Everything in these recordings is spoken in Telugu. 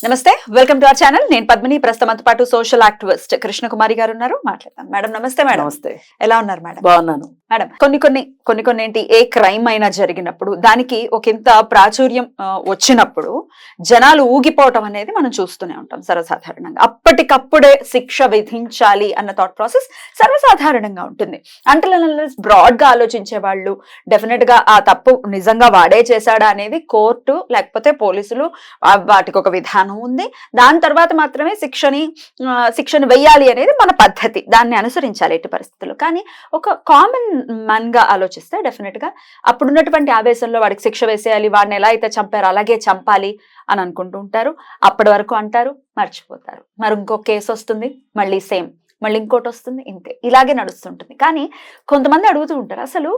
నమస్తే, వెల్కమ్ టు అవర్ ఛానల్. నేను పద్మిని. ప్రస్తుతంతో పాటు సోషల్ యాక్టివిస్ట్ కృష్ణకుమారి గారు ఉన్నారు. మాట్లాడతాం. మేడం నమస్తే. మేడం నమస్తే. ఎలా ఉన్నారు మేడం? బాగున్నాను మేడం. కొన్ని ఏంటి, ఏ క్రైమ్ అయినా జరిగినప్పుడు దానికి ఒక ఇంత ప్రాచుర్యం వచ్చినప్పుడు జనాలు ఊగిపోవటం అనేది మనం చూస్తూనే ఉంటాం సర్వసాధారణంగా. అప్పటికప్పుడే శిక్ష విధించాలి అన్న థాట్ ప్రాసెస్ సర్వసాధారణంగా ఉంటుంది. అంటే బ్రాడ్ గా ఆలోచించే వాళ్ళు డెఫినెట్ గా ఆ తప్పు నిజంగా వాడే చేశాడా అనేది కోర్టు లేకపోతే పోలీసులు వాటికి ఒక విధానం ఉంది. దాని తర్వాత మాత్రమే శిక్షను వెయ్యాలి అనేది మన పద్ధతి. దాన్ని అనుసరించాలి ఎట్టి పరిస్థితుల్లో. కానీ ఒక కామన్ మ్యాన్ గా ఆలోచిస్తే డెఫినెట్ గా అప్పుడున్నటువంటి ఆవేశంలో వాడికి శిక్ష వేసేయాలి, వాడిని ఎలా అయితే చంపారో అలాగే చంపాలి అని అనుకుంటూ ఉంటారు. అప్పటి వరకు అంటారు, మర్చిపోతారు. మరి ఇంకో కేసు వస్తుంది, మళ్ళీ సేమ్, మళ్ళీ ఇంకోటి వస్తుంది, ఇంతే ఇలాగే నడుస్తుంటుంది. కానీ కొంతమంది అడుగుతూ ఉంటారు, అసలు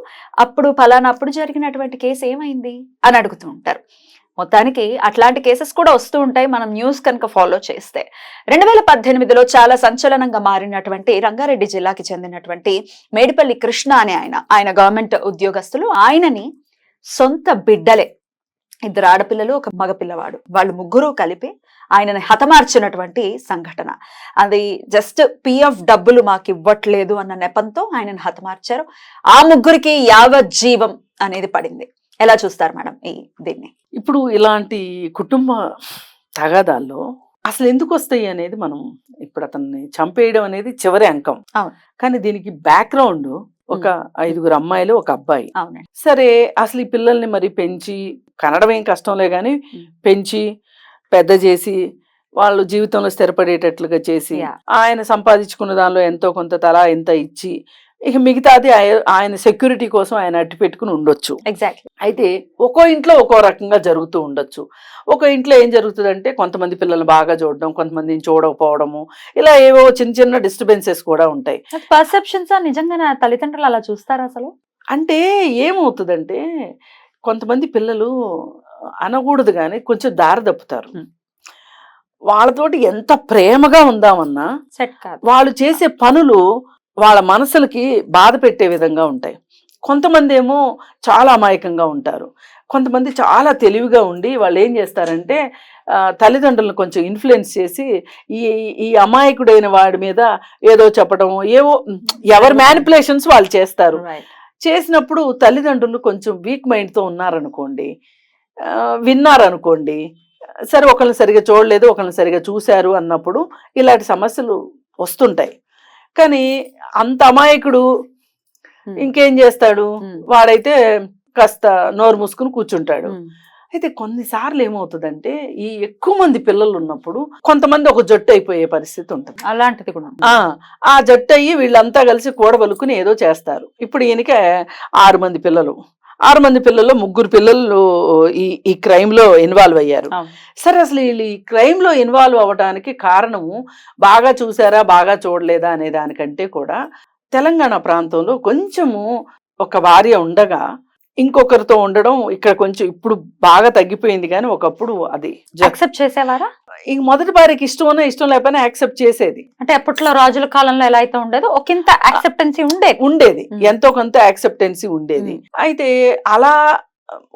అప్పుడు జరిగినటువంటి కేసు ఏమైంది అని అడుగుతూ ఉంటారు. మొత్తానికి అట్లాంటి కేసెస్ కూడా వస్తూ ఉంటాయి మనం న్యూస్ కనుక ఫాలో చేస్తే. 2018లో చాలా సంచలనంగా మారినటువంటి రంగారెడ్డి జిల్లాకి చెందినటువంటి మేడిపల్లి కృష్ణ అనే ఆయన గవర్నమెంట్ ఉద్యోగస్తులు. ఆయనని సొంత బిడ్డలే, 2 ఆడపిల్లలు, 1 మగపిల్లవాడు, వాళ్ళు ముగ్గురు కలిపి ఆయనని హతమార్చినటువంటి సంఘటన. అది జస్ట్ పిఎఫ్ డబ్బులు మాకు ఇవ్వట్లేదు అన్న నెపంతో ఆయనని హతమార్చారు. ఆ ముగ్గురికి యావజ్జీవం అనేది పడింది. ఎలా చూస్తారు మేడం దీన్ని? ఇప్పుడు ఇలాంటి కుటుంబ తగాదాల్లో అసలు ఎందుకు వస్తాయి అనేది మనం ఇప్పుడు అతన్ని చంపేయడం అనేది చివరి అంకం. కానీ దీనికి బ్యాక్గ్రౌండ్ ఒక 5 అమ్మాయిలు, 1 అబ్బాయి. సరే, అసలు ఈ పిల్లల్ని మరి పెంచి, కనడం ఏం కష్టంలే కానీ పెంచి పెద్ద చేసి వాళ్ళు జీవితంలో స్థిరపడేటట్లుగా చేసి ఆయన సంపాదించుకున్న దానిలో ఎంతో కొంత తలా ఎంత ఇచ్చి ఇక మిగతాది ఆయన సెక్యూరిటీ కోసం ఆయన అట్టి పెట్టుకుని ఉండొచ్చు. ఎగ్జాక్ట్లీ. అయితే ఒక్కో ఇంట్లో ఒక్కో రకంగా జరుగుతూ ఉండొచ్చు. ఒక ఇంట్లో ఏం జరుగుతుందంటే కొంతమంది పిల్లలు బాగా చూడడం, కొంతమందిని చూడకపోవడము, ఇలా ఏవో చిన్న చిన్న డిస్టర్బెన్సెస్ కూడా ఉంటాయి. పర్సెప్షన్స్ నిజంగా తల్లిదండ్రులు అలా చూస్తారా అసలు? అంటే ఏమవుతుందంటే కొంతమంది పిల్లలు అనకూడదు కానీ కొంచెం దారి తప్పుతారు. వాళ్ళతోటి ఎంత ప్రేమగా ఉందామన్నా సెట్ కాదు. వాళ్ళు చేసే పనులు వాళ్ళ మనసులకి బాధ పెట్టే విధంగా ఉంటాయి. కొంతమంది ఏమో చాలా అమాయకంగా ఉంటారు. కొంతమంది చాలా తెలివిగా ఉండి వాళ్ళు ఏం చేస్తారంటే తల్లిదండ్రులను కొంచెం ఇన్ఫ్లుయెన్స్ చేసి ఈ అమాయకుడైన వాడి మీద ఏదో చెప్పడం, ఎవరి మ్యానిపులేషన్స్ వాళ్ళు చేస్తారు. చేసినప్పుడు తల్లిదండ్రులు కొంచెం వీక్ మైండ్తో ఉన్నారనుకోండి, విన్నారనుకోండి, సరే ఒకళ్ళని సరిగా చూడలేదు, ఒకళ్ళని సరిగా చూశారు అన్నప్పుడు ఇలాంటి సమస్యలు వస్తుంటాయి. కానీ అంత అమాయకుడు ఇంకేం చేస్తాడు, వాడైతే కాస్త నోరు మూసుకుని కూర్చుంటాడు. అయితే కొన్నిసార్లు ఏమవుతుందంటే ఈ ఎక్కువ మంది పిల్లలు ఉన్నప్పుడు కొంతమంది ఒక జట్టు అయిపోయే పరిస్థితి ఉంటుంది. అలాంటిది కూడా ఆ జట్టు అయ్యి వీళ్ళంతా కలిసి కూడబలుకుని ఏదో చేస్తారు. ఇప్పుడు ఈయనకి 6 మంది పిల్లలు, 6 మంది పిల్లల్లో 3 పిల్లలు ఈ క్రైమ్ లో ఇన్వాల్వ్ అయ్యారు. సరే, అసలు వీళ్ళు ఈ క్రైమ్ లో ఇన్వాల్వ్ అవ్వడానికి కారణము బాగా చూసారా బాగా చూడలేదా అనే దానికంటే కూడా తెలంగాణ ప్రాంతంలో కొంచెము ఒక భార్య ఉండగా ఇంకొకరితో ఉండడం ఇక్కడ కొంచెం ఇప్పుడు బాగా తగ్గిపోయింది. కానీ ఒకప్పుడు అది యాక్సెప్ట్ చేసేవారా? ఇంక మొదటి భార్యకి ఇష్టం ఉన్నా ఇష్టం లేకపోయినా యాక్సెప్ట్ చేసేది. అంటే అప్పట్లో రాజుల కాలంలో ఎలా అయితే ఉండేదో ఒకంత యాక్సెప్టెన్సీ ఉండేది, ఎంతో కొంత యాక్సెప్టెన్సీ ఉండేది. అయితే అలా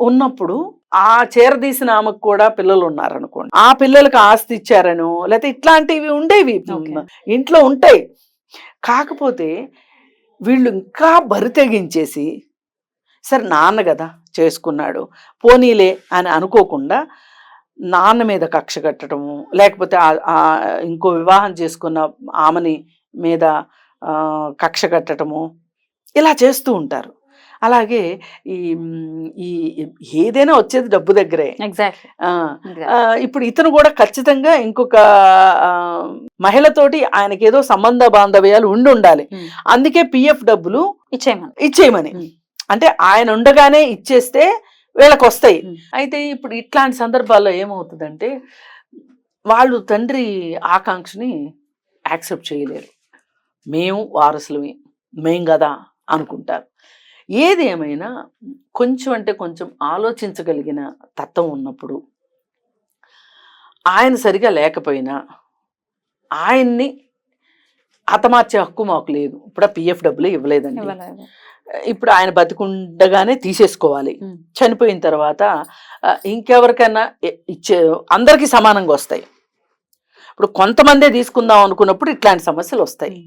ఉన్నప్పుడు ఆ చేరదీసిన ఆమెకు కూడా పిల్లలు ఉన్నారనుకోండి, ఆ పిల్లలకి ఆస్తి ఇచ్చారనో లేకపోతే ఇట్లాంటివి ఉండేవి ఇంట్లో ఉంటాయి. కాకపోతే వీళ్ళు ఇంకా బరి తెగించేసి సరే నాన్న కదా చేసుకున్నాడు పోనీలే అని అనుకోకుండా నాన్న మీద కక్ష కట్టడము, లేకపోతే ఇంకో వివాహం చేసుకున్న ఆమెని మీద కక్ష కట్టడము, ఇలా చేస్తూ ఉంటారు. అలాగే ఈ ఏదైనా వచ్చేది డబ్బు దగ్గరే. ఇప్పుడు ఇతను కూడా ఖచ్చితంగా ఇంకొక మహిళతోటి ఆయనకి ఏదో సంబంధ బాంధవ్యాలు ఉండాలి. అందుకే పిఎఫ్ డబ్బులు ఇచ్చేయమని, అంటే ఆయన ఉండగానే ఇచ్చేస్తే వీళ్ళకి వస్తాయి. అయితే ఇప్పుడు ఇట్లాంటి సందర్భాల్లో ఏమవుతుందంటే వాళ్ళు తండ్రి ఆకాంక్షని యాక్సెప్ట్ చేయలేరు. మేము వారసులవి, మేం కదా అనుకుంటారు. ఏది ఏమైనా కొంచెం అంటే కొంచెం ఆలోచించగలిగిన తత్వం ఉన్నప్పుడు, ఆయన సరిగా లేకపోయినా ఆయన్ని హతమార్చే హక్కు మాకు లేదు. ఇప్పుడు ఆ పిఎఫ్ డబ్బులు ఇవ్వలేదండి, ఇప్పుడు ఆయన బతికుండగానే తీసేసుకోవాలి, ఉమ్. చనిపోయిన తర్వాత ఇంకెవరికైనా ఇచ్చే అందరికీ సమానంగా వస్తాయి. ఇప్పుడు కొంతమందే తీసుకుందాం అనుకున్నప్పుడు ఇట్లాంటి సమస్యలు వస్తాయి.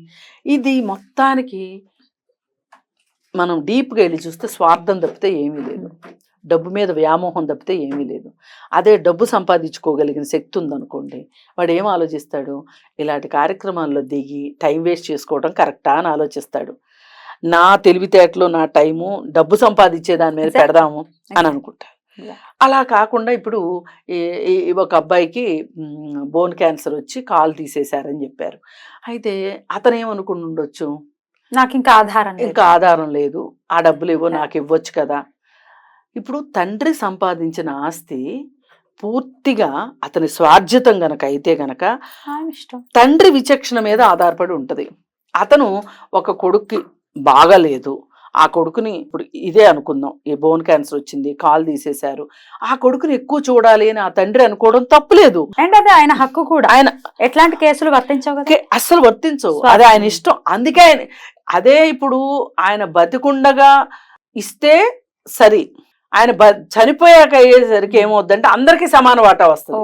ఇది మొత్తానికి మనం డీప్గా వెళ్ళి చూస్తే స్వార్థం తప్పితే ఏమీ లేదు, డబ్బు మీద వ్యామోహం తప్పితే ఏమీ లేదు. అదే డబ్బు సంపాదించుకోగలిగిన శక్తి ఉందనుకోండి, వాడు ఏం ఆలోచిస్తాడు, ఇలాంటి కార్యక్రమాల్లో దిగి టైం వేస్ట్ చేసుకోవడం కరెక్టా అని ఆలోచిస్తాడు. నా తెలివితేటలు నా టైము డబ్బు సంపాదించే దాని మీద పెడదాము అని అనుకుంటారు. అలా కాకుండా ఇప్పుడు ఒక అబ్బాయికి బోన్ క్యాన్సర్ వచ్చి కాలు తీసేశారని చెప్పారు. అయితే అతను ఏమనుకుని ఉండొచ్చు, నాకు ఇంకా ఆధారం లేదు, ఆ డబ్బులు ఇవ్వో నాకు ఇవ్వచ్చు కదా. ఇప్పుడు తండ్రి సంపాదించిన ఆస్తి పూర్తిగా అతని స్వార్జితం గనక అయితే గనక తండ్రి విచక్షణ మీద ఆధారపడి ఉంటది. అతను ఒక కొడుక్కి బాగలేదు, ఆ కొడుకుని ఇప్పుడు ఇదే అనుకుందాం, ఈ బోన్ క్యాన్సర్ వచ్చింది, కాలు తీసేశారు, ఆ కొడుకుని ఎక్కువ చూడాలి అని ఆ తండ్రి అనుకోవడం తప్పులేదు. అండ్ అదే ఆయన హక్కు కూడా. ఆయన ఎట్లాంటి కేసులు వర్తించవు, అస్సలు వర్తించవు, అది ఆయన ఇష్టం. అందుకే ఆయన అదే ఇప్పుడు ఆయన బతికుండగా ఇస్తే సరి, ఆయన చనిపోయాక అయ్యేసరికి ఏమవుద్దంటే అందరికి సమాన వాటా వస్తుంది.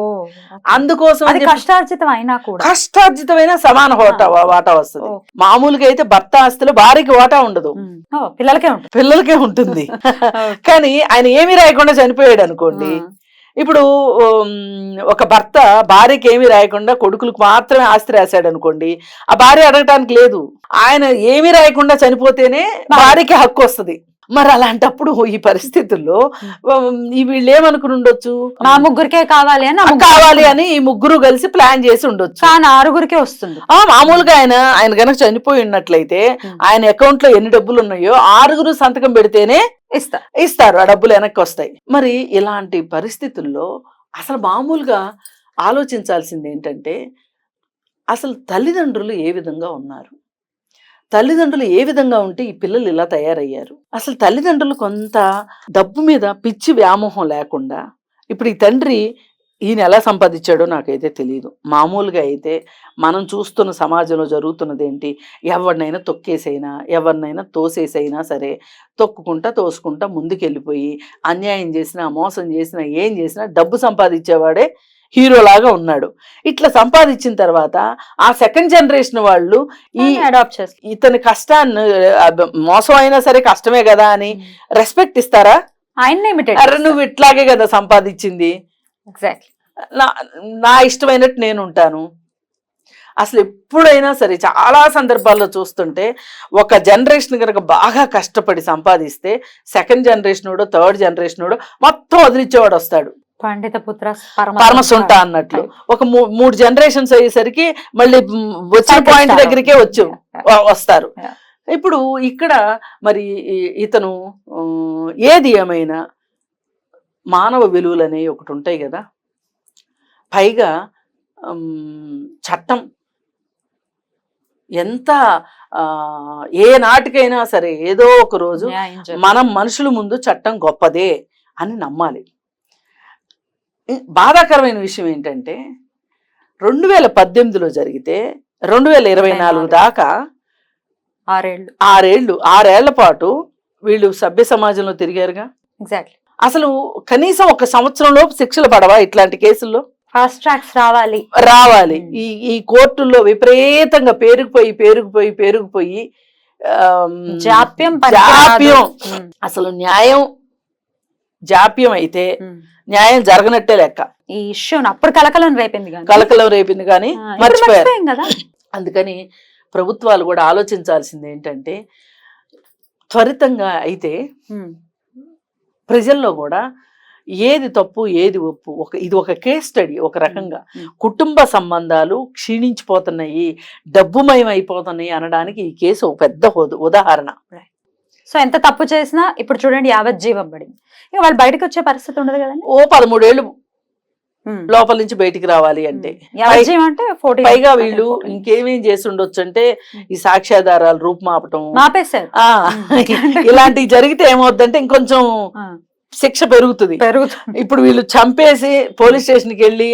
అందుకోసం కష్టార్జితమైన సమాన వాటా వస్తుంది. మామూలుగా అయితే భర్త ఆస్తిలో భార్యకి వాటా ఉండదు, పిల్లలకే ఉంటుంది. కానీ ఆయన ఏమీ రాయకుండా చనిపోయాడు అనుకోండి, ఇప్పుడు ఒక భర్త భార్యకి ఏమీ రాయకుండా కొడుకులకు మాత్రమే ఆస్తి రాశాడు అనుకోండి, ఆ భార్య అడగటానికి లేదు. ఆయన ఏమీ రాయకుండా చనిపోతేనే భార్యకి హక్కు వస్తుంది. మరి అలాంటప్పుడు ఈ పరిస్థితుల్లో వీళ్ళు ఏమనుకుని ఉండొచ్చు, మా ముగ్గురికే కావాలి అని ఈ ముగ్గురు కలిసి ప్లాన్ చేసి ఉండొచ్చు, కానీ ఆరుగురికే వస్తుంది. మామూలుగా ఆయన కనుక చనిపోయి ఉన్నట్లయితే ఆయన అకౌంట్ లో ఎన్ని డబ్బులు ఉన్నాయో ఆరుగురు సంతకం పెడితేనే ఇస్తారు, ఆ డబ్బులు వెనక్కి వస్తాయి. మరి ఇలాంటి పరిస్థితుల్లో అసలు మామూలుగా ఆలోచించాల్సింది ఏంటంటే, అసలు తల్లిదండ్రులు ఏ విధంగా ఉన్నారు, తల్లిదండ్రులు ఏ విధంగా ఉంటే ఈ పిల్లలు ఇలా తయారయ్యారు. అసలు తల్లిదండ్రులు కొంత డబ్బు మీద పిచ్చి వ్యామోహం లేకుండా, ఇప్పుడు ఈ తండ్రి ఈయన ఎలా సంపాదించాడో నాకైతే తెలియదు. మామూలుగా అయితే మనం చూస్తున్న సమాజంలో జరుగుతున్నది ఏంటి, ఎవరినైనా తొక్కేసైనా ఎవరినైనా తోసేసైనా సరే తొక్కుకుంటా తోసుకుంటా ముందుకెళ్ళిపోయి అన్యాయం చేసినా మోసం చేసినా ఏం చేసినా డబ్బు సంపాదించేవాడే హీరోలాగా ఉన్నాడు. ఇట్లా సంపాదించిన తర్వాత ఆ సెకండ్ జనరేషన్ వాళ్ళు ఇతని కష్టాన్ని, మోసం అయినా సరే కష్టమే కదా అని రెస్పెక్ట్ ఇస్తారా? నువ్వు ఇట్లాగే కదా సంపాదించింది, నా ఇష్టమైనట్టు నేను ఉంటాను. అసలు ఎప్పుడైనా సరే చాలా సందర్భాల్లో చూస్తుంటే ఒక జనరేషన్ కనుక బాగా కష్టపడి సంపాదిస్తే సెకండ్ జనరేషన్ వాడు థర్డ్ జనరేషన్ వాడు మొత్తం వదిలిచ్చేవాడు వస్తాడు, పండిత పుత్ర పరమసుంట అన్నట్లు. ఒక 3 జనరేషన్స్ అయ్యేసరికి మళ్ళీ వచ్చిన పాయింట్ దగ్గరికే వస్తారు. ఇప్పుడు ఇక్కడ మరి ఇతను ఏది ఏమైనా మానవ విలువలు అనేవి ఒకటి ఉంటాయి కదా, పైగా చట్టం ఎంత ఏ నాటికైనా సరే ఏదో ఒక రోజు మనం మనుషుల ముందు చట్టం గొప్పదే అని నమ్మాలి. బాధాకరమైన విషయం ఏంటంటే 2018లో జరిగితే 2024 దాకా 6 ఏళ్ల పాటు వీళ్ళు సభ్య సమాజంలో తిరిగారుగా. అసలు కనీసం 1 సంవత్సరంలోపు శిక్షలు పడవా ఇట్లాంటి కేసుల్లో? ఫాస్ట్ ట్రాక్స్ రావాలి. ఈ కోర్టుల్లో విపరీతంగా పేరుకుపోయి జాప్యం అసలు న్యాయం జాప్యం అయితే న్యాయం జరగనట్టే లెక్క. ఈ ఇష్యూ అప్పుడు కలకలం రేపింది కానీ మర్చిపోయారు కదా. అందుకని ప్రభుత్వాలు కూడా ఆలోచించాల్సింది ఏంటంటే, త్వరితంగా అయితే ప్రజల్లో కూడా ఏది తప్పు ఏది ఒప్పు, ఇది ఒక కేస్ స్టడీ. ఒక రకంగా కుటుంబ సంబంధాలు క్షీణించిపోతున్నాయి, డబ్బుమయం అయిపోతున్నాయి అనడానికి ఈ కేసు ఒక పెద్ద ఉదాహరణ. సో ఎంత తప్పు చేసినా ఇప్పుడు చూడండి యావజ్జీవం పడింది, ఇక వాళ్ళు బయటకు వచ్చే పరిస్థితి ఉండదు కదండి. 13 ఏళ్ళు లోపల నుంచి బయటికి రావాలి అంటే పైగా వీళ్ళు ఇంకేమేం చేసి ఉండొచ్చు అంటే ఈ సాక్ష్యాధారాలు రూపుమాపటం మాపేశారు. ఇలాంటివి జరిగితే ఏమవుద్దంటే ఇంకొంచెం శిక్ష పెరుగుతుంది. ఇప్పుడు వీళ్ళు చంపేసి పోలీస్ స్టేషన్కి వెళ్ళి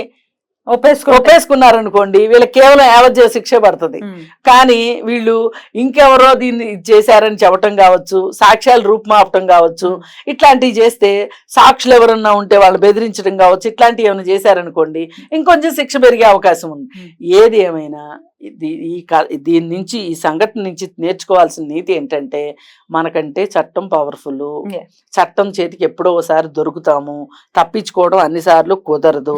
ఒప్పేసుకున్నారనుకోండి వీళ్ళకి కేవలం యావజ్జీవ శిక్ష పడుతుంది. కానీ వీళ్ళు ఇంకెవరో దీన్ని చేశారని చెప్పటం కావచ్చు, సాక్ష్యాలు రూపుమాపటం కావచ్చు, ఇట్లాంటివి చేస్తే సాక్షులు ఎవరన్నా ఉంటే వాళ్ళు బెదిరించడం కావచ్చు, ఇట్లాంటివి ఏమైనా చేశారనుకోండి ఇంకొంచెం శిక్ష పెరిగే అవకాశం ఉంది. ఏది ఏమైనా దీని నుంచి, ఈ సంఘటన నుంచి నేర్చుకోవాల్సిన నీతి ఏంటంటే, మనకంటే చట్టం పవర్ఫుల్. చట్టం చేతికి ఎప్పుడో ఒకసారి దొరుకుతాము, తప్పించుకోవడం అన్నిసార్లు కుదరదు.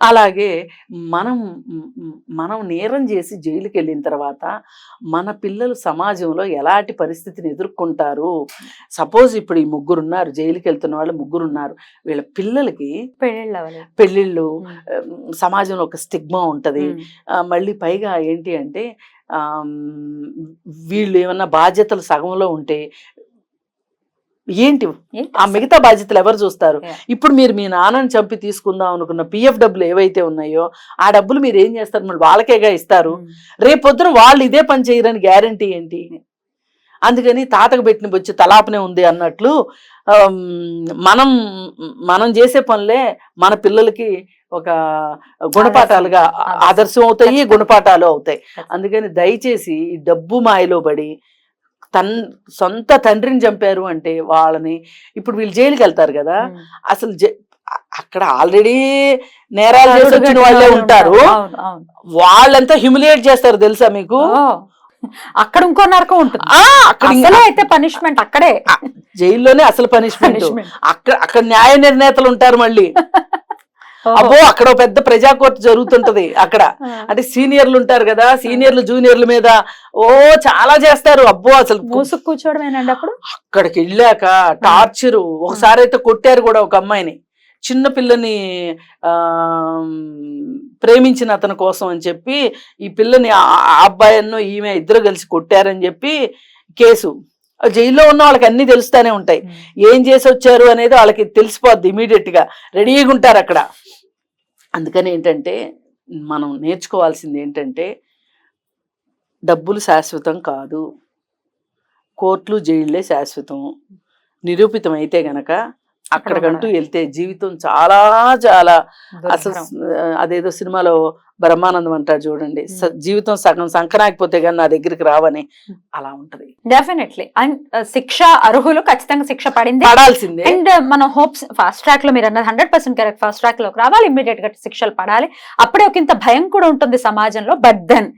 అలాగే మనం నేరం చేసి జైలుకి వెళ్ళిన తర్వాత మన పిల్లలు సమాజంలో ఎలాంటి పరిస్థితిని ఎదుర్కొంటారు. సపోజ్ ఇప్పుడు ఈ ముగ్గురున్నారు, జైలుకి వెళ్తున్న వాళ్ళు ముగ్గురున్నారు, వీళ్ళ పిల్లలకి పెళ్ళిళ్ళు, సమాజంలో ఒక స్టిగ్మా ఉంటది. మళ్ళీ పైగా ఏంటి అంటే వీళ్ళు ఏమన్నా బాధ్యతలు సగంలో ఉంటే ఏంటి ఆ మిగతా బాధ్యతలు ఎవరు చూస్తారు? ఇప్పుడు మీరు మీ నాన్నని చంపి తీసుకుందాం అనుకున్న పిఎఫ్ డబ్బులు ఏవైతే ఉన్నాయో ఆ డబ్బులు మీరు ఏం చేస్తారు? మళ్ళీ వాళ్ళకేగా ఇస్తారు. రేపొద్దున వాళ్ళు ఇదే పని చేయరని గ్యారంటీ ఏంటి? అందుకని తాతకు పెట్టిన బొచ్చి తలాపనే ఉంది అన్నట్లు మనం చేసే పనులే మన పిల్లలకి ఒక గుణపాఠాలుగా ఆదర్శం అవుతాయి, గుణపాఠాలు అవుతాయి. అందుకని దయచేసి డబ్బు మాయలో పడి సొంత తండ్రిని చంపారు అంటే వాళ్ళని, ఇప్పుడు వీళ్ళు జైలుకి వెళ్తారు కదా, అసలు అక్కడ ఆల్రెడీ నేరాలు చేసి వచ్చిన వాళ్ళే ఉంటారు, వాళ్ళంతా హ్యూమిలియేట్ చేస్తారు తెలుసా మీకు? అక్కడ ఇంకో నరకం ఉంటుంది. అక్కడ అయితే పనిష్మెంట్ అక్కడే, జైల్లోనే అసలు పనిష్మెంట్. అక్కడ న్యాయ నిర్ణేతలు ఉంటారు మళ్ళీ. అబ్బో అక్కడ పెద్ద ప్రజా కోర్టు జరుగుతుంటది అక్కడ. అంటే సీనియర్లు ఉంటారు కదా, సీనియర్లు జూనియర్ల మీద చాలా చేస్తారు. అబ్బో అసలు కూర్చోవడం అక్కడికి వెళ్ళాక టార్చరు. ఒకసారి అయితే కొట్టారు కూడా ఒక అమ్మాయిని, చిన్న పిల్లని ప్రేమించిన అతని కోసం అని చెప్పి ఈ పిల్లని ఆ అబ్బాయిను ఈమె ఇద్దరు కలిసి కొట్టారని చెప్పి కేసు. జైల్లో ఉన్న వాళ్ళకి అన్ని తెలుస్తానే ఉంటాయి, ఏం చేసి వచ్చారు అనేది వాళ్ళకి తెలిసిపోద్ది, ఇమీడియట్ గా రెడీగా ఉంటారు అక్కడ. అందుకని ఏంటంటే మనం నేర్చుకోవాల్సింది ఏంటంటే, డబ్బులు శాశ్వతం కాదు, కోర్టులు జైళ్ళే శాశ్వతం. నిరూపితం అయితే గనక అక్కడికంటూ వెళ్తే జీవితం చాలా చాలా అసలు అదేదో సినిమాలో బ్రహ్మానందం అంటారు చూడండి, జీవితం సగం సంకనాకపోతే కానీ నా దగ్గరికి రావని, అలా ఉంటది. డెఫినెట్లీ. అండ్ శిక్ష అర్హులు ఖచ్చితంగా శిక్ష పడాల్సిందే. అండ్ మన హోప్స్ ఫాస్ట్ ట్రాక్ లో మీరు అన్నది 100% కరెక్ట్. ఫాస్ట్ ట్రాక్ లోకి రావాలి, ఇమ్మీడియట్ గా శిక్షలు పడాలి, అప్పుడే ఒక ఇంత భయం కూడా ఉంటుంది సమాజంలో. But then